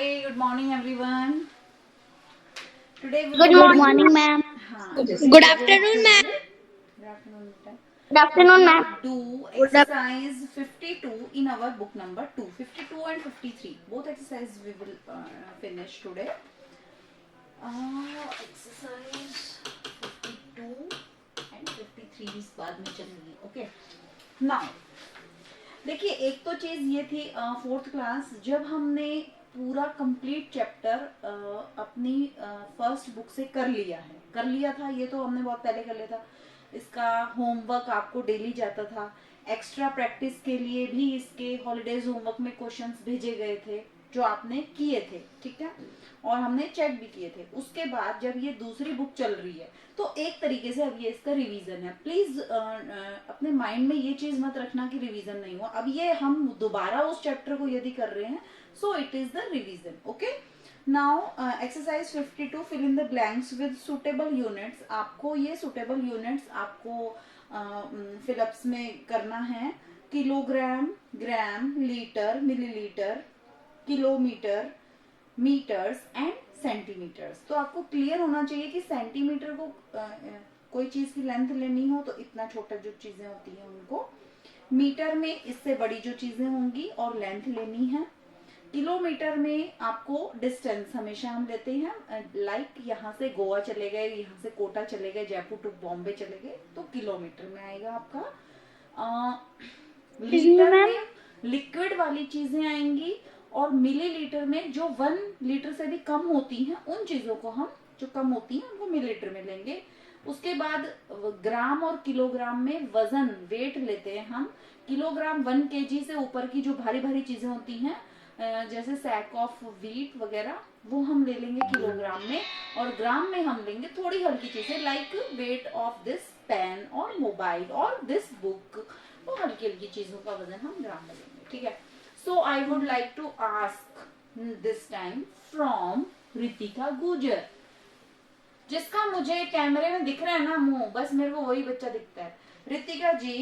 Hi, good morning everyone. Today we Good will morning. do. Morning, ma'am. Today Good we will afternoon, ma'am. do. Good afternoon, beta. Good We afternoon, ma'am. will do Good af- exercise 52 in our book number 2. 52 and 53. Both exercises we will finish today. Exercise 52 and 53 इस बाद में चलेंगी. Okay. Now. देखिए एक तो चीज ये थी फोर्थ क्लास जब हमने पूरा कंप्लीट चैप्टर अपनी फर्स्ट बुक से कर लिया था. ये तो हमने बहुत पहले कर लिया था. इसका होमवर्क आपको डेली जाता था. एक्स्ट्रा प्रैक्टिस के लिए भी इसके हॉलीडेज होमवर्क में क्वेश्चंस भेजे गए थे जो आपने किए थे. ठीक है. और हमने चेक भी किए थे. उसके बाद जब ये दूसरी बुक चल रही है तो एक तरीके से अब ये इसका रिवीजन है. प्लीज अपने माइंड में ये चीज मत रखना कि रिवीजन नहीं हुआ. अब ये हम दोबारा उस चैप्टर को यदि कर रहे हैं so it is the revision. Okay. Now exercise 52 fill in the blanks with suitable units. आपको ये सुटेबल यूनिट्स आपको फिलअप्स में करना है. Kilogram, gram, litre, millilitre, kilometre, metres and centimetres. तो आपको क्लियर होना चाहिए कि सेंटीमीटर को कोई चीज की लेंथ लेनी हो तो इतना छोटा जो चीजें होती हैं उनको, मीटर में इससे बड़ी जो चीजें होंगी और लेंथ लेनी है. किलोमीटर में आपको डिस्टेंस हमेशा हम लेते हैं. लाइक यहाँ से गोवा चले गए, यहाँ से कोटा चले गए, जयपुर टू बॉम्बे चले गए तो किलोमीटर में आएगा आपका. लीटर में लिक्विड वाली चीजें आएंगी और मिलीलीटर में जो 1 लीटर से भी कम होती हैं उन चीजों को हम जो कम होती हैं उनको मिलीलीटर में लेंगे. उसके बाद ग्राम और किलोग्राम में वजन वेट लेते हैं हम. किलोग्राम 1 केजी से ऊपर की जो भारी भारी चीजें होती हैं जैसे सैक ऑफ व्हीट वगैरह वो हम ले लेंगे किलोग्राम में. और ग्राम में हम लेंगे थोड़ी हल्की चीजें like weight of this pen और मोबाइल और दिस बुक. वो हल्की हल्की चीजों का वजन हम ग्राम में लेंगे. ठीक है. So I would like to ask this time from Ritika गुजर, जिसका मुझे कैमरे में दिख रहा है ना मुंह, बस मेरे को वही बच्चा दिखता है. रितिका जी,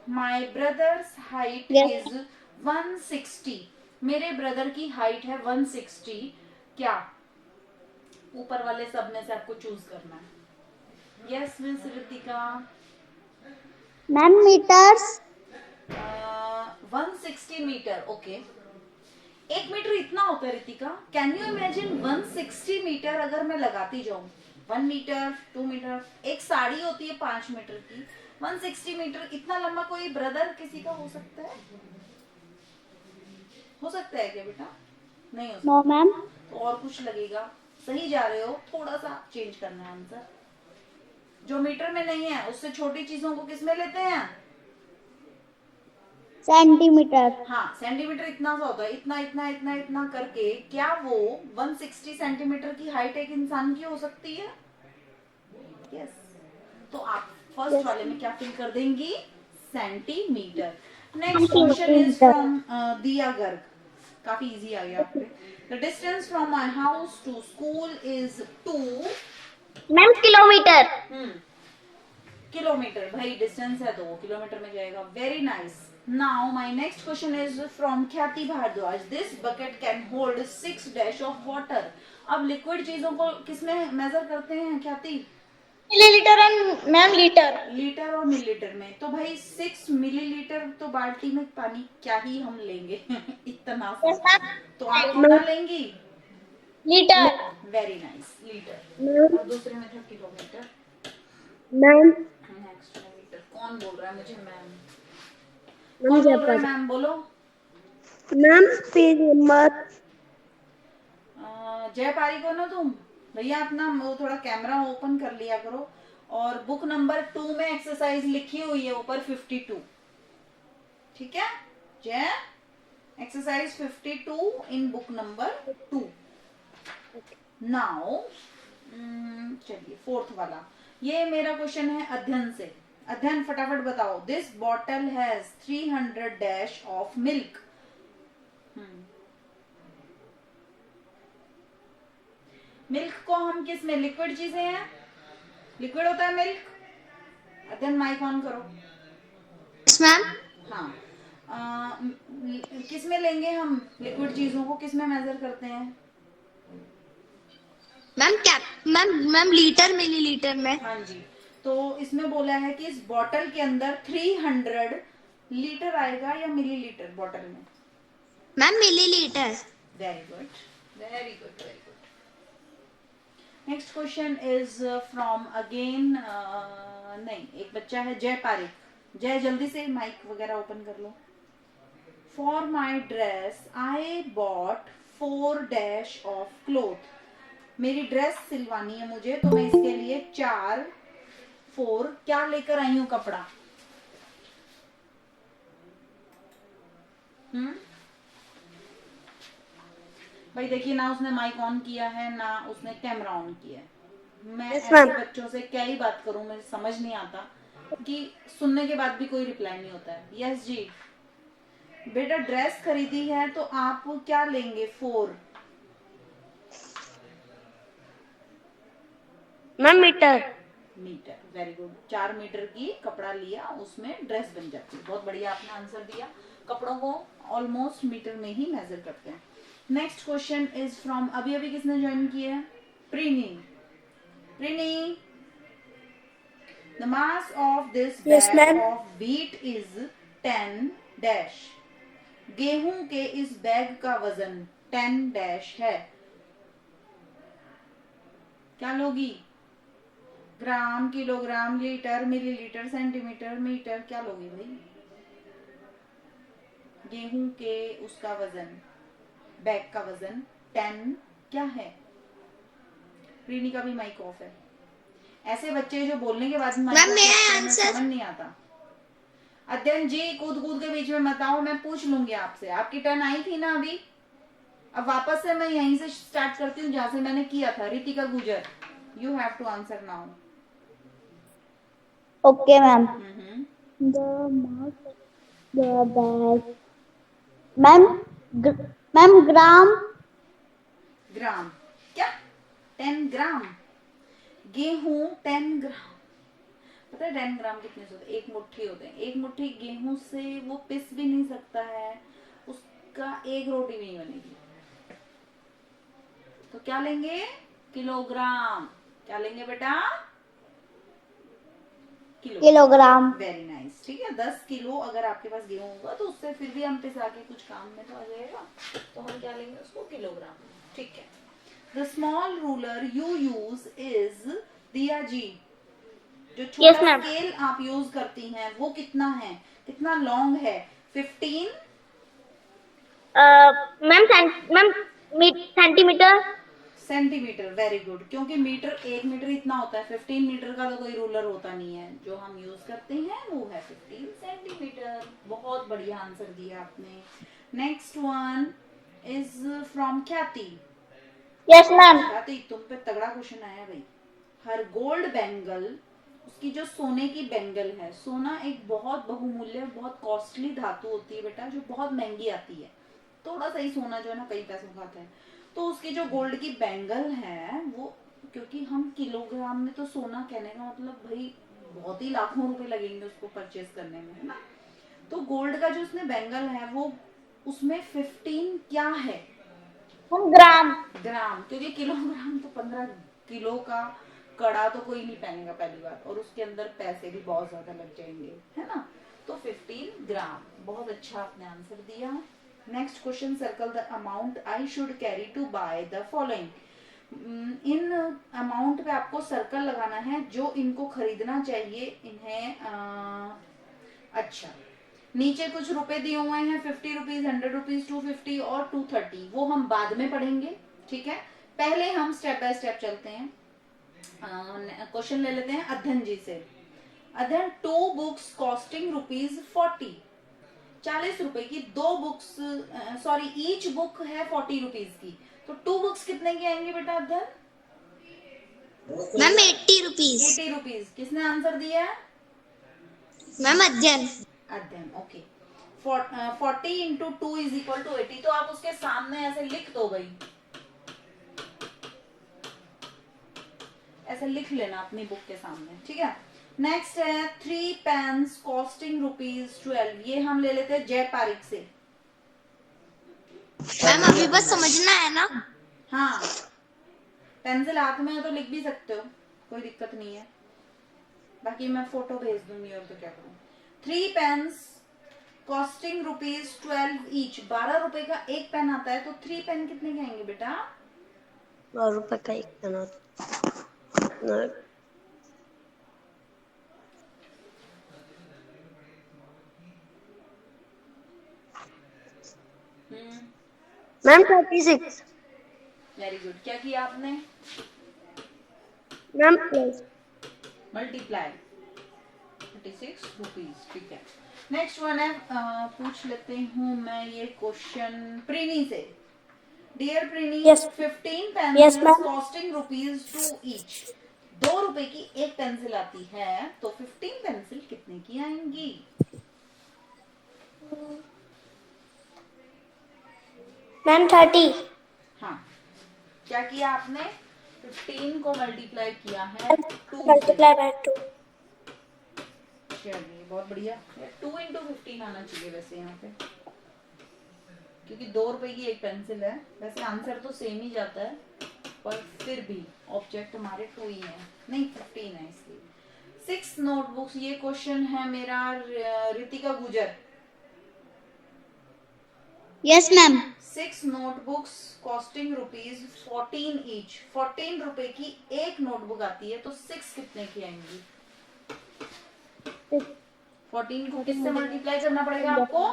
my brother's height Yes. is 160. मेरे ब्रदर की हाइट है 160. क्या ऊपर वाले सब में से आपको चूज करना है? Yes miss Ritika. Ma'am, meters. 160 metre. Okay. 1 metre इतना होता है Ritika. Can you imagine 160 metre अगर मैं लगाती जाऊं. 1 मीटर, 2 मीटर, एक साड़ी होती है 5 मीटर की. 160 मीटर इतना लंबा कोई ब्रदर किसी का हो सकता है? हो सकता है क्या बेटा? नहीं हो सकता. No, ma'am. तो और कुछ लगेगा. सही जा रहे हो, थोड़ा सा चेंज करना है आंसर. जो मीटर में नहीं है उससे छोटी चीजों को किस में लेते हैं? Centimeter. हाँ, सेंटीमीटर इतना सा होता है. इतना इतना इतना इतना करके क्या वो 160 सेंटीमीटर की हाइट एक इंसान की हो सकती है? यस. तो आप फर्स्ट वाले में क्या फिल कर देंगी? Centimetre. Next question is from Diya Garg. काफी इजी आ गया आप पे. The distance from my house to school is 2 Ma'am, kilometer. Kilometre. भाई डिस्टेंस है तो वो किलोमीटर में जाएगा. Very nice. Now my next question is from Khyati Bhardwaj. This bucket can hold 6 dash of water. अब लिक्विड चीजों को किसमें मेजर करते हैं ख्याति? Milliliter and ma'am, liter. Litre और मिलीलीटर में. तो भाई 6 मिलीलीटर तो बाल्टी में पानी क्या ही हम लेंगे इतना Yes, सा. ma'am. तो आप कितना लेंगी? Liter. Very nice. Litre. Ma'am. और दूसरे में था किलोमीटर. Ma'am. नेक्स्ट में मीटर. कौन बोल रहा है मुझे मैम? Ma'am, कौन बोल रहा है Japan. मैम? बोलो. Ma'am, speed number. जय पारी को ना तुम भैया अपना वो थोड़ा कैमरा ओपन कर लिया करो. और बुक नंबर 2 में एक्सरसाइज लिखी हुई है ऊपर 52. ठीक है जय. Exercise 52 in book number 2. Now चलिए फोर्थ वाला. ये मेरा क्वेश्चन है अध्ययन से. अध्ययन फटाफट बताओ. This bottle has 300 dash of milk. Milk को हम किस में लिक्विड चीजें हैं? लिक्विड होता है मिल्क. अध्ययन माइक ऑन करो. Yes, ma'am. हाँ. किस में लेंगे हम लिक्विड चीजों को? किस में मेजर करते हैं? मैम क्या मैम मैम लीटर मिलीलीटर में? हाँ जी, तो इसमें बोला है कि इस बॉटल के अंदर 300 लीटर आएगा या मिलीलीटर बॉटल में? Ma'am millilitre. Very good, very good, very good. Next question is from again, नहीं, एक बच्चा है जय पारिक। जय जल्दी से माइक वगैरह ओपन कर लो। For my dress I bought 4 dash of cloth. मेरी ड्रेस सिलवानी है मुझे, तो मैं इसके लिए 4 क्या लेकर आई हूं कपड़ा? भाई देखिए, ना उसने माइक ऑन किया है ना उसने कैमरा ऑन किया है। मैं Yes, ऐसे ma'am. बच्चों से क्या ही बात करूं, मुझे समझ नहीं आता कि सुनने के बाद भी कोई रिप्लाई नहीं होता है। यस जी, बेटा ड्रेस खरीदी है तो आप क्या लेंगे? 4 ma'am metre. Metre. Very good, 4 metre की कपड़ा लिया, उसमें ड्रेस बन जाती है। बहुत बढ़िया आपने आंसर दिया। कपड़ों को ऑलमोस्ट मीटर में ही मेजर करते हैं। नेक्स्ट क्वेश्चन इज फ्रॉम, अभी अभी किसने ज्वाइन किया है? Preeni. Preeni, the mass of this Yes, bag ma'am. Of wheat is 10 dash. गेहूं के इस बैग का वजन 10 डैश है। क्या लोगी? Gram, kilogram, litre, millilitre, centimetre, metre, क्या लोगी भाई? गेहूं के उसका वजन, बैग का वजन 10 क्या है? प्रीनी का भी माइक ऑफ है। ऐसे बच्चे जो बोलने के बाद माइक मैम ऑफ मेरा रखते हैं, आंसर। समझ नहीं आता। अध्ययन जी, कूद कूद के बीच में बताओ, मैं पूछ लूंगी आपसे। आपकी टर्न आई थी ना अभी, अब वापस से मैं यहीं से स्टार्ट करती हूँ जहां से मैंने किया था। Ritika Gujar, you have to answer now. Okay, ma'am. Hmm, The mass of the bag. Ma'am ma'am gram. Gram. क्या? 10 ग्राम? गेहूं 10 ग्राम। पता है 10 ग्राम कितने से होते हैं? 1 मुट्ठी होते हैं। 1 मुट्ठी गेहूं से वो पिस भी नहीं सकता है, उसका 1 रोटी भी नहीं बनेगी। तो क्या लेंगे? किलोग्राम। क्या लेंगे बेटा? किलोग्राम। Very nice. ठीक है, 10 किलो अगर आपके पास गेहूं होगा तो उससे फिर भी हम पिसा के कुछ काम में तो आ जाएगा, तो हम क्या लेंगे उसको? किलोग्राम। ठीक है। The small ruler you use is, दिया जी, जो Yes, छोटा ma'am. स्केल आप यूज करती हैं वो कितना है, कितना लॉन्ग है? 15 ma'am ma'am centimetre. Centimetre. Very good, क्योंकि मीटर 1 मीटर इतना होता है, 15 मीटर का तो कोई रूलर होता नहीं है। जो हम यूज करते हैं वो है 15 सेंटीमीटर। बहुत बढ़िया आंसर दिया आपने। नेक्स्ट वन इज फ्रॉम ख्याति। Yes ma'am. ख्याति, तुम पे तगड़ा क्वेश्चन आया भाई। हर गोल्ड बैंगल, उसकी जो सोने की बैंगल है, सोना एक बहुत बहुमूल्य, बहुत कॉस्टली धातु होती है बेटा, जो बहुत महंगी आती है। थोड़ा सा ही सोना जो है ना कई पैसों का आता है, तो उसकी जो गोल्ड की बैंगल है वो, क्योंकि हम किलोग्राम में, तो सोना कहने का मतलब भाई बहुत ही लाखों रुपए लगेंगे उसको परचेज करने में, है ना। तो गोल्ड का जो उसने बैंगल है वो, उसमें 15 क्या है? ग्राम। ग्राम, क्योंकि किलोग्राम तो 15 किलो का कड़ा तो कोई नहीं पहनेगा पहली बार, और उसके अंदर पैसे भी बहुत ज्यादा लग जाएंगे, है ना। तो 15 ग्राम। बहुत अच्छा आपने आंसर दिया। Next question, circle the amount I should carry to buy the following. इन अमाउंट पे आपको सर्कल लगाना है, जो इनको खरीदना चाहिए इन्हें। अच्छा, नीचे कुछ रुपए दिए हुए हैं, 50 रुपीज, 100 रुपीज, 250 और 230, वो हम बाद में पढ़ेंगे। ठीक है, पहले हम स्टेप बाय स्टेप चलते हैं। क्वेश्चन ले लेते हैं अध्ययन जी से। अध्ययन, 2 बुक्स कॉस्टिंग रुपीज 40, 40 रुपए की 2 बुक्स, सॉरी ईच बुक है 40 रुपीज की, तो 2 बुक्स कितने की आएंगे बेटा अध्ययन? Ma'am 80 rupees. 80 रुपीज। किसने आंसर दिया है? Ma'am Adhyayan. Adhyayan, okay. 40 into 2 is equal to 80, तो आप उसके सामने ऐसे लिख दो भाई, ऐसे लिख लेना अपनी बुक के सामने। ठीक है। नेक्स्ट है 3 पेन्स कॉस्टिंग रुपीज 12, ये हम ले लेते हैं जय पारिक से। मैम अभी बस समझना है ना। हाँ, पेंसिल हाथ में है तो लिख भी सकते हो, कोई दिक्कत नहीं है। बाकी मैं फोटो भेज दूंगी और तो क्या करूँ। 3 पेन्स कॉस्टिंग ₹12 ईच। 12 रुपए का एक पेन आता है, तो 3 पेन कितने के आएंगे बेटा? 12 रुपए का एक पेन होता। मैम 36। Very good. क्या किया आपने? Ma'am plus multiply 36 rupees. ठीक है, नेक्स्ट वन है, पूछ लेते हूँ मैं ये क्वेश्चन प्रीनी से। Dear Preeni, Yes. 15 Yes, pencils ma'am. Costing ₹2 each. 2 रुपए की एक पेंसिल आती है, तो 15 पेंसिल कितने की आएंगी? मैम 30। हाँ, क्या किया आपने? 15 को मल्टीप्लाई किया है 2 से। Multiply by 2। चलिए बहुत बढ़िया। 2 इंटू 15 आना चाहिए वैसे यहाँ पे, क्योंकि 2 रुपए की एक पेंसिल है। वैसे आंसर तो सेम ही जाता है, पर फिर भी ऑब्जेक्ट हमारे 2 ही है, नहीं 15 है इसलिए। 6 नोटबुक्स, ये क्वेश्चन है मेरा रितिका गुजर। Yes ma'am. 6 notebooks costing ₹14 each. 14 रुपए की एक नोटबुक आती है, तो 6 कितने की आएंगी? 14 को किससे मल्टीप्लाई करना पड़ेगा आपको?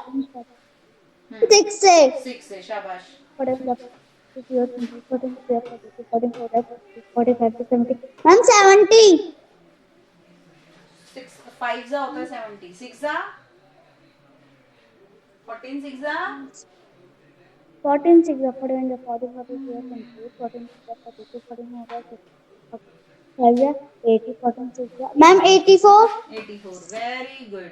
6 से। 6 से, शाबाश। मैम 70। 6 5 जा होता है 70, 6 जा 14, 6 जा 14 6 40 40 40 14 42 14 80 14 6 मैम 84। 84। Very good.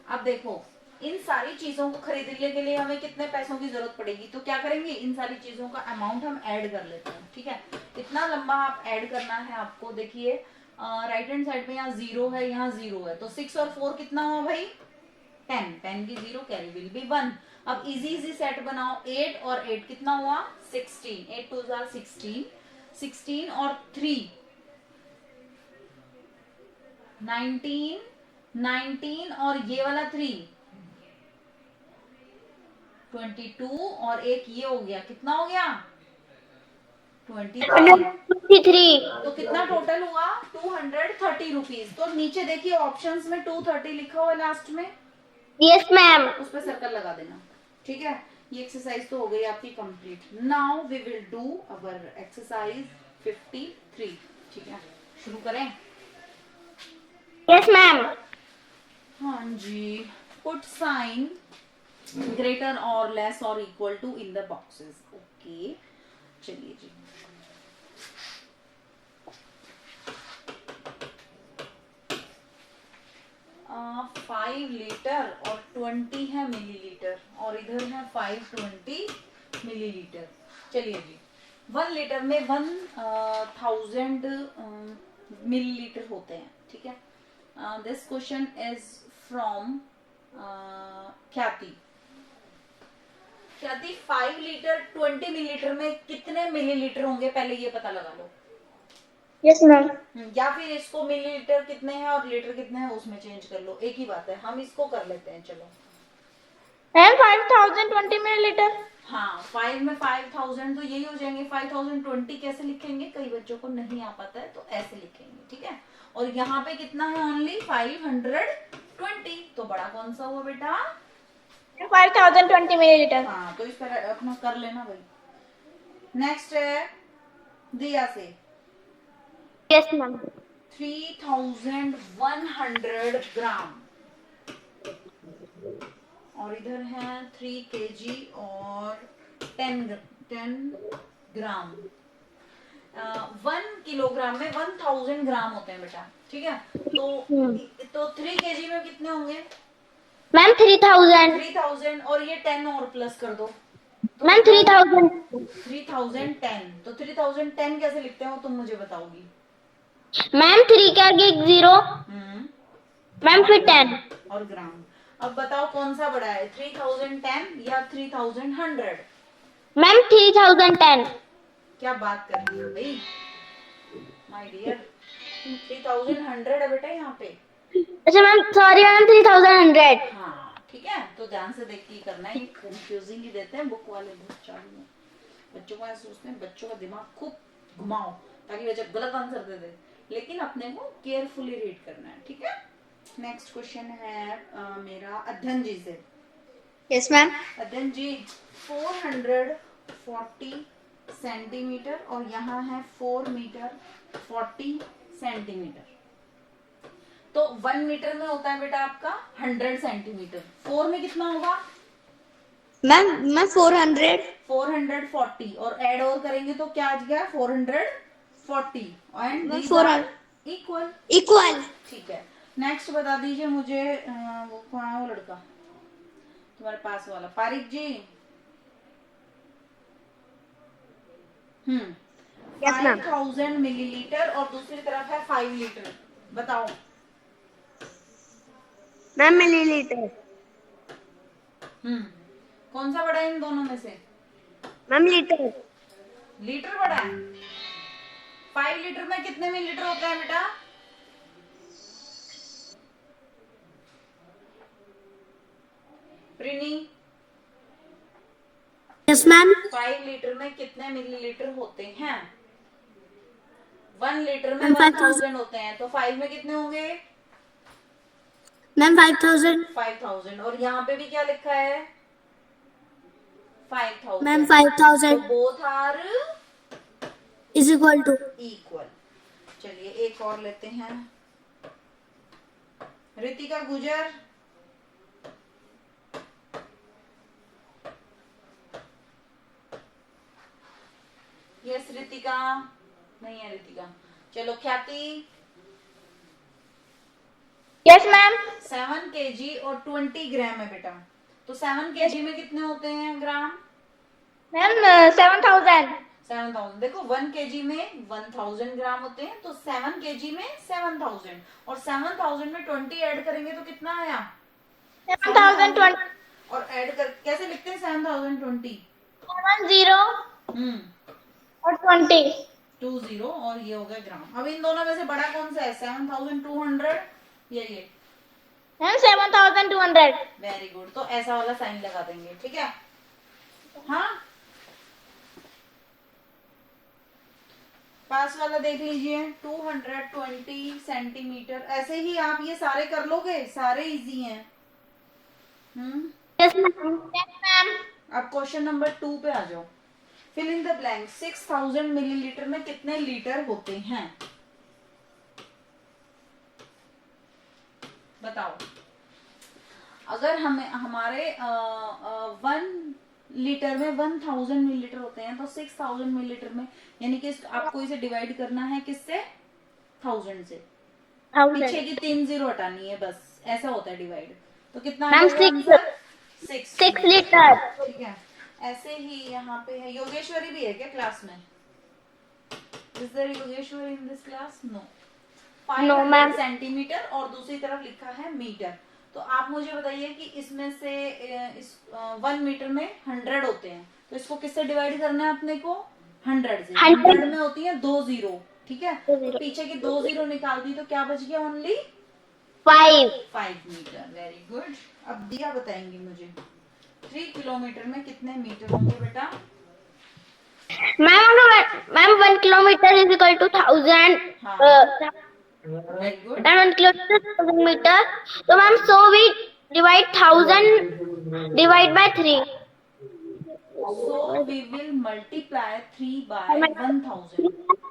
अब देखो, इन सारी चीजों को खरीदने के लिए हमें कितने पैसों की जरूरत पड़ेगी, तो क्या करेंगे, इन सारी चीजों का अमाउंट हम ऐड कर लेते हैं। ठीक है, इतना लंबा आप ऐड करना है आपको। देखिए राइट हैंड साइड में यहाँ 0 है, यहाँ 0 है, तो 6 और 4 कितना हुआ भाई? 10। 10 की 0 कैरी विल बी 1। अब इजी इजी सेट बनाओ। 8 और 8 कितना हुआ? 16। 8 2 जार 16। 16 और 3 19। 19 और ये वाला 3 22 और एक ये हो गया, कितना हो गया? 23। 23। तो कितना टोटल हुआ? 230 रुपीज। तो नीचे देखिए ऑप्शंस में 230 लिखा हुआ है लास्ट में, यस मैम। उस पर सर्कल लगा देना। ठीक है, ये एक्सरसाइज तो हो गई आपकी complete. Now we will do our exercise 53। ठीक है, शुरू करें? Yes ma'am. हाँ जी। पुट साइन ग्रेटर और लेस और equal to in the boxes. Okay, चलिए जी। आ, 5 लीटर और 20 है मिलीलीटर, और इधर है 520 मिलीलीटर। चलिए जी, 1 लीटर में 1000 मिलीलीटर होते हैं। ठीक है, दिस क्वेश्चन इज फ्रॉम ख्याति। ख्याति, 5 लीटर 20 मिलीलीटर में कितने मिलीलीटर होंगे, पहले ये पता लगा लो। Yes ma'am. या फिर इसको मिलीलीटर कितने हैं और लीटर कितने हैं उसमें चेंज कर लो, एक ही बात है। हम इसको कर लेते हैं, चलो। Ma'am 5020 millilitre. हाँ, 5 में 5000 तो यही हो जाएंगे। 5020 कैसे लिखेंगे, कई बच्चों को नहीं आ पाता है, तो ऐसे लिखेंगे। ठीक है, और यहाँ पे कितना है? ओनली 520। तो बड़ा कौन सा हुआ बेटा? 5020 मिलीलीटर। हाँ, तो इस पर अपना कर लेना भाई। नेक्स्ट है दिया से। Yes ma'am. 3100 ग्राम, और इधर है 3 kg और 10 ग्राम। 1 किलोग्राम में 1000 ग्राम होते हैं बेटा। ठीक है, तो 3 kg में कितने होंगे? मैम 3000। 3000, और ये 10 और प्लस कर दो, तो मैम 3000। 3010। तो 3010 कैसे लिखते हैं वो तुम मुझे बताओगी। मैम 3 के आगे 1 0। मैम फिर 10 और ग्राम। अब बताओ कौन सा बड़ा है, 3010 या 3100? मैम 3010। क्या बात कर रही हो भाई माय डियर, 3100 है बेटा यहाँ पे। अच्छा मैम, सॉरी मैम, 3100। हाँ ठीक है, तो ध्यान से देख के ही करना है, ये कंफ्यूजिंग ही देते हैं बुक वाले बहुत चालू में। बच्चों को ऐसा सोचते हैं, बच्चों का दिमाग खूब घुमाओ ताकि बच्चा गलत आंसर दे दे, लेकिन अपने को केयरफुली रीड करना है, ठीक है। नेक्स्ट क्वेश्चन है मेरा अध्ययन जी से। Yes ma'am. अध्ययन जी, 440 सेंटीमीटर और यहाँ है 4 मीटर 40 सेंटीमीटर। तो 1 मीटर में होता है बेटा आपका 100 सेंटीमीटर, 4 में कितना होगा? मैम मैं 400 440 और ऐड और करेंगे तो क्या आ गया? 440 एंड मैं दीज 400 आर इक्वल। इक्वल। ठीक है, नेक्स्ट बता दीजिए मुझे, वो कौन है वो लड़का तुम्हारे पास वाला, पारिक जी। Yes, ma'am. 5000 मिलीलीटर और दूसरी तरफ है 5 लीटर, बताओ। Ma'am millilitre. कौन सा बड़ा है इन दोनों में से? Ma'am litre. लीटर बड़ा है। 5 लीटर में कितने मिलीलीटर होता है बेटा? प्रिनी, यस मैम। 5 लीटर में कितने मिलीलीटर होते हैं? 1 लीटर में मैम 1000 होते हैं, तो 5 में कितने होंगे? मैम 5000। 5000 और यहाँ पे भी क्या लिखा है? 5000। मैम 5000 तो both are is equal to. Equal. चलिए एक और लेते हैं, रितिका गुजर। यस रितिका, नहीं है रितिका। चलो ख्याति। Yes ma'am. 7 kg और 20 ग्राम है बेटा, तो 7 kg में कितने होते हैं ग्राम? मैम 7000। 7000। देखो 1 kg में 1000 ग्राम होते हैं, तो 7 kg में 7000 और 7000 में 20 ऐड करेंगे तो कितना आया? 7020। और ऐड कर कैसे लिखते हैं 7020? 70 और 20। 20 और ये हो गया ग्राम। अब इन दोनों में से बड़ा कौन सा है? 7200 ये मैम 7200। वेरी गुड, तो ऐसा वाला साइन लगा देंगे, ठीक है। हाँ पास वाला देख लीजिए, 220 सेंटीमीटर। ऐसे ही आप ये सारे कर लोगे, सारे इजी हैं। Yes ma'am. Yes ma'am. अब क्वेश्चन नंबर 2 पे आ जाओ। Fill in the blank. 6000 millilitre में कितने लीटर होते हैं? बताओ। अगर हमें हमारे 1 लीटर में 1000 मिलीलीटर होते हैं, तो 6000 मिलीलीटर में, यानी कि आपको इसे डिवाइड करना है किससे? 1000 से। पीछे की 3 जीरो हटानी है बस, ऐसा होता है डिवाइड। तो कितना मैम 6 लीटर। ठीक है। ऐसे ही यहाँ पे है, योगेश्वरी भी है क्या क्लास में? Is there Yogeshwari in this class? No. 500 centimetre और दूसरी तरफ लिखा है मीटर। तो आप मुझे बताइए कि इसमें से 1 मीटर में 100 होते हैं, तो इसको किससे डिवाइड करना है अपने को? 100 से। 100 में होती है 2 जीरो, ठीक है। तो पीछे की 2 जीरो निकाल दी तो क्या बच गया? Only 5 metre. Very good. अब दिया बताएंगे मुझे, 3 किलोमीटर में कितने मीटर होंगे बेटा? Ma'am 1 kilometre is equal to 1000। Very good. 1 kilometre 1000 metre. तो ma'am so we divide 1000 divide by 3। So we will multiply 3 by 1000.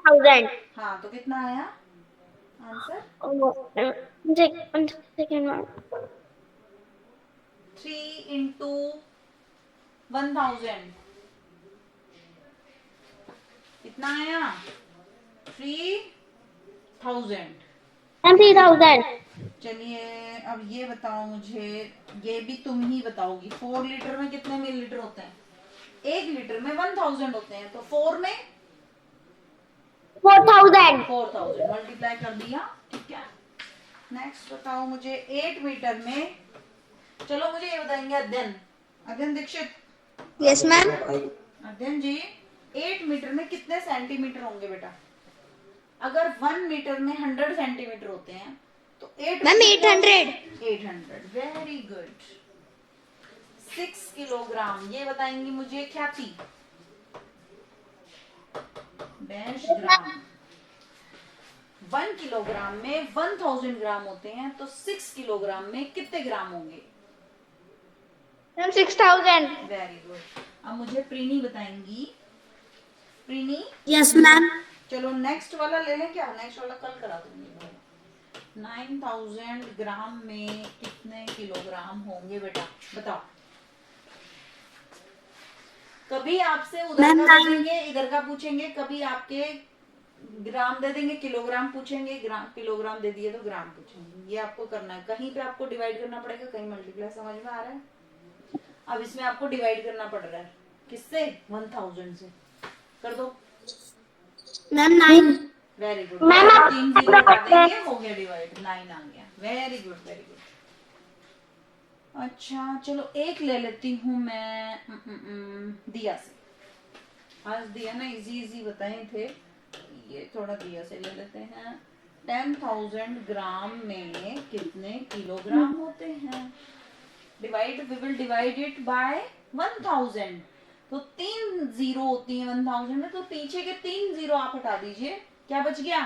1000। हाँ तो कितना आया आंसर? 1 second ma'am. 3 into 1000 कितना आया? 3000। 3000। चलिए अब ये बताओ मुझे, ये भी तुम ही बताओगी, 4 लीटर में कितने मिलीलीटर होते हैं? 1 लीटर में 1000 होते हैं, तो 4 में 4000 मल्टीप्लाई कर दिया, ठीक है। नेक्स्ट बताओ मुझे, 8 मीटर में, चलो मुझे ये बताएंगे अध्ययन दीक्षित। Yes ma'am. अध्ययन जी, 8 मीटर में कितने सेंटीमीटर होंगे बेटा? अगर 1 मीटर में 100 सेंटीमीटर होते हैं तो 8 मैम 800। 800, very good. 6 किलोग्राम, ये बताएंगी मुझे ख्याति। डैश ग्राम। 1 किलोग्राम में 1000 ग्राम होते हैं, तो 6 किलोग्राम में कितने ग्राम होंगे? मैम 6000। Very good. अब मुझे प्रीनी बताएंगी। प्रीनी, Yes, ma'am. चलो नेक्स्ट वाला ले लें क्या? नेक्स्ट वाला कल करा दूंगी। 9000 ग्राम में कितने किलोग्राम होंगे बेटा? बताओ। कभी आपसे उधर मैम, का 9 पूछेंगे, इधर का पूछेंगे, कभी आपके ग्राम दे देंगे, किलोग्राम पूछेंगे, ग्राम किलोग्राम दे दिए तो ग्राम पूछेंगे। ये आपको करना है। कहीं पे आपको डिवाइड करना पड़ेगा, कहीं मल्टीप्लाई। समझ में आ रहा है? अब इसमें आपको डिवाइड करना पड़ रहा है। किससे? 1000 से। कर दो। Ma'am, 9. Very good. मैम, आप 3 जीरो हटा देंगे, हो गया डिवाइड, 9 आ गया। Very good, very good. अच्छा चलो एक ले लेती हूँ मैं दिया से। आज दिया ना इजी इजी बताए थे, ये थोड़ा दिया से ले लेते हैं। 10,000 ग्राम में कितने किलोग्राम होते हैं? Divide, we will divide it by 1000। तो 3 जीरो होती है 1000 में, तो पीछे के 3 जीरो आप हटा दीजिए, क्या बच गया?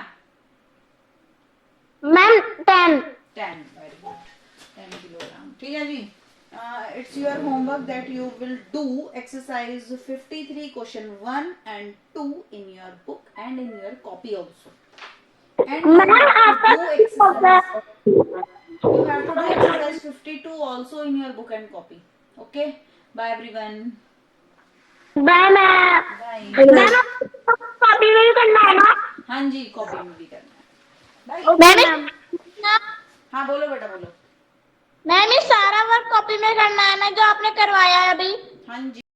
मैम 10। 10, very good. 10 किलोग्राम। ठीक है जी। It's your homework that you will do exercise 53 question 1 and 2 in your book and in your copy also. And you have to do exercise. You have to do exercise 52 also in your book and copy. Okay. Bye everyone. Bye ma'am. Bye. Ma'am copy में भी करना है ना? हाँ जी, copy में भी करना है। Bye. मैंने हाँ बोलो बेटा, बोलो। मैम ये सारा वर्क कॉपी में करना है ना जो आपने करवाया है अभी? हाँ जी।